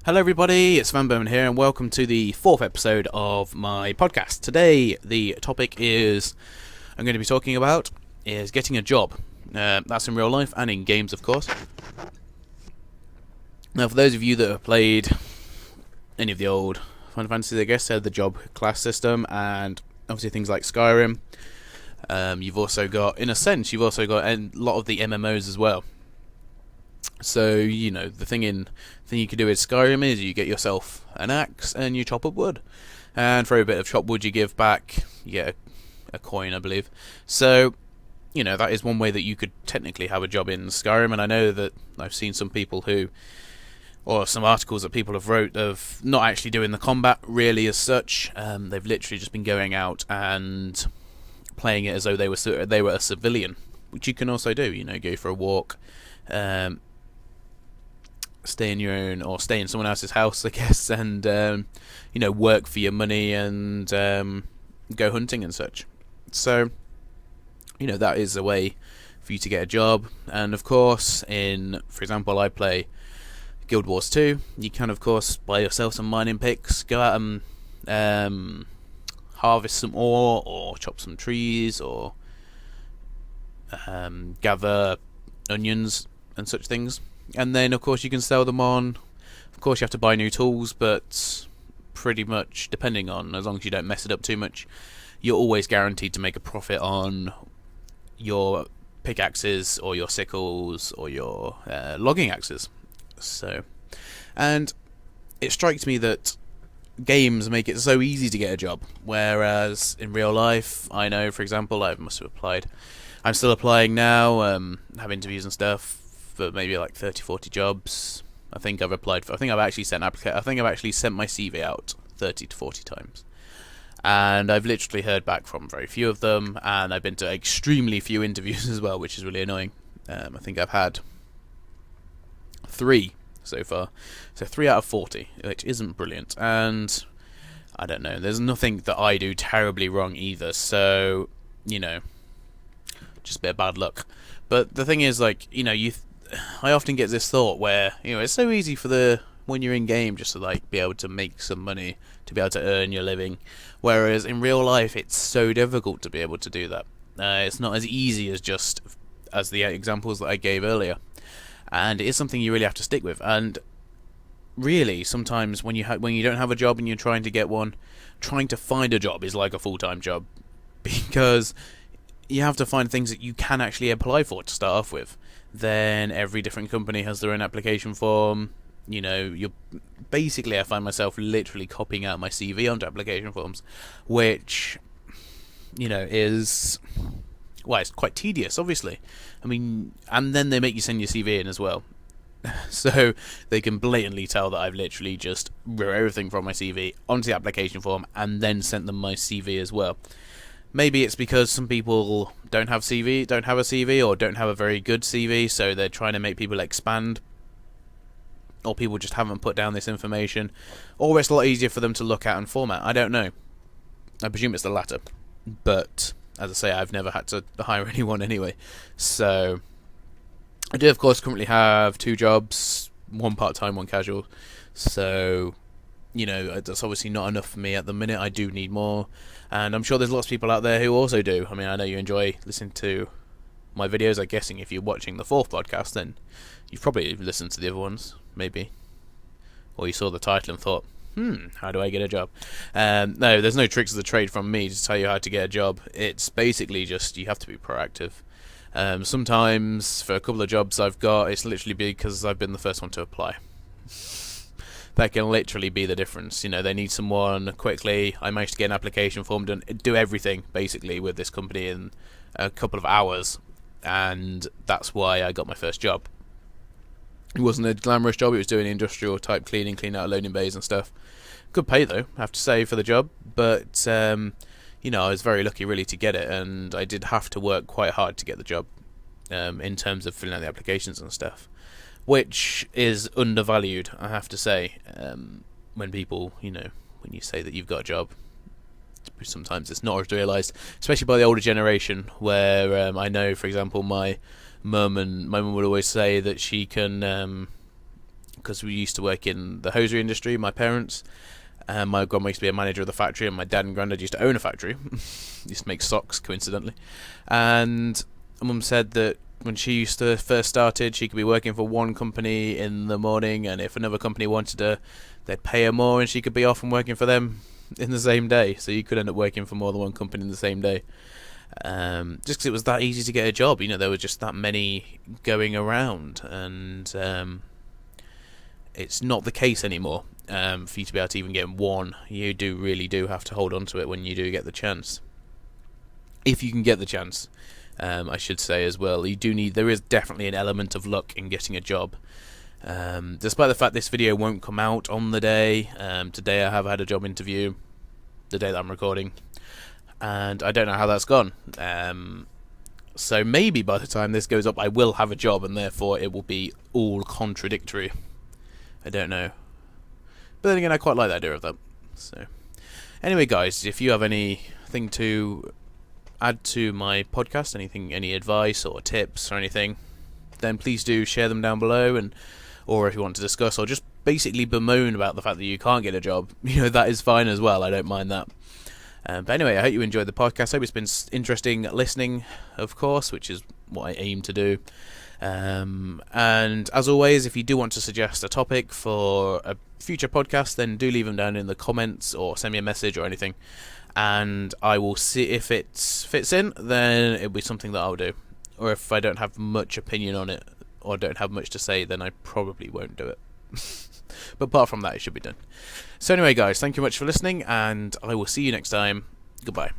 Hello everybody, it's vanburman here and welcome to the fourth episode of my podcast. Today the topic I'm going to be talking about is getting a job. That's in real life and in games, of course. Now for those of you that have played any of the old Final Fantasies, I guess, the job class system and obviously things like Skyrim, you've also got a lot of the MMOs as well. So, the thing you can do with Skyrim is you get yourself an axe and you chop up wood. And for every bit of chopped wood you give back, you get a coin, I believe. So, that is one way that you could technically have a job in Skyrim. And I know that I've seen some articles that people have wrote of not actually doing the combat really as such. They've literally just been going out and playing it as though they were a civilian, which you can also do. Go for a walk. Stay in someone else's house, I guess, and work for your money and go hunting and such. So, that is a way for you to get a job. And of course, for example, I play Guild Wars 2. You can, of course, buy yourself some mining picks, go out and harvest some ore, or chop some trees, or gather onions and such things. And then, of course, you can sell them on. Of course, you have to buy new tools, but pretty much, depending on, as long as you don't mess it up too much, you're always guaranteed to make a profit on your pickaxes or your sickles or your logging axes. And it strikes me that games make it so easy to get a job, whereas in real life, I know, for example, I must have applied. I'm still applying now, have interviews and stuff for maybe like 30-40 jobs. I think I've actually sent my CV out 30 to 40 times, and I've literally heard back from very few of them, and I've been to extremely few interviews as well, which is really annoying. I think I've had 3 so far, so 3 out of 40, which isn't brilliant. And I don't know, there's nothing that I do terribly wrong either, so just a bit of bad luck. But the thing is, I often get this thought where, it's so easy when you're in game just to be able to make some money, to be able to earn your living, whereas in real life it's so difficult to be able to do that. It's not as easy as the examples that I gave earlier, and it is something you really have to stick with. And really, sometimes when you don't have a job and you're trying to get one, trying to find a job is like a full-time job, because you have to find things that you can actually apply for to start off with. Then every different company has their own application form. I find myself literally copying out my CV onto application forms, which, is, it's quite tedious, obviously. I mean, and then they make you send your CV in as well. So they can blatantly tell that I've literally just wrote everything from my CV onto the application form and then sent them my CV as well. Maybe it's because some people don't have a CV, or don't have a very good CV, so they're trying to make people expand, or people just haven't put down this information, or it's a lot easier for them to look at and format. I don't know. I presume it's the latter, but as I say, I've never had to hire anyone anyway. So I do, of course, currently have 2 jobs, one part-time, one casual. So that's obviously not enough for me at the minute. I do need more, and I'm sure there's lots of people out there who also do. I mean, I know you enjoy listening to my videos. I'm guessing if you're watching the 4th podcast, then you've probably listened to the other ones, maybe, or you saw the title and thought, how do I get a job? No, there's no tricks of the trade from me to tell you how to get a job. It's basically just you have to be proactive. Sometimes for a couple of jobs I've got, it's literally because I've been the first one to apply. That can literally be the difference. They need someone quickly. I managed to get an application form done, do everything basically with this company in a couple of hours, and that's why I got my first job. It wasn't a glamorous job. It was doing industrial type cleaning out loading bays and stuff. Good pay though, I have to say, for the job. But I was very lucky really to get it, and I did have to work quite hard to get the job, in terms of filling out the applications and stuff, which is undervalued, I have to say. When people, when you say that you've got a job, sometimes it's not realised, especially by the older generation, where I know, for example, my mum would always say that she can because we used to work in the hosiery industry, my parents. My grandma used to be a manager of the factory, and my dad and granddad used to own a factory. Used to make socks, coincidentally. And Mum said that when she used to first started, she could be working for one company in the morning, and if another company wanted her, they'd pay her more, and she could be off and working for them in the same day. So you could end up working for more than one company in the same day. Just because it was that easy to get a job. There were just that many going around, and it's not the case anymore. For you to be able to even get one, you really do have to hold on to it when you do get the chance. If you can get the chance, I should say as well. There is definitely an element of luck in getting a job. Despite the fact this video won't come out on the day, today I have had a job interview, the day that I'm recording, and I don't know how that's gone. So maybe by the time this goes up I will have a job, and therefore it will be all contradictory. I don't know. But then again, I quite like the idea of that. So, anyway, guys, if you have anything to add to my podcast, any advice or tips or anything, then please do share them down below, or if you want to discuss or just basically bemoan about the fact that you can't get a job, that is fine as well. I don't mind that. But anyway, I hope you enjoyed the podcast. I hope it's been interesting listening, of course, which is what I aim to do. And as always, if you do want to suggest a topic for a future podcast, then do leave them down in the comments or send me a message or anything, and I will see if it fits in. Then it'll be something that I'll do. Or if I don't have much opinion on it or don't have much to say, then I probably won't do it. But apart from that, it should be done. So anyway, guys, thank you much for listening, and I will see you next time. Goodbye.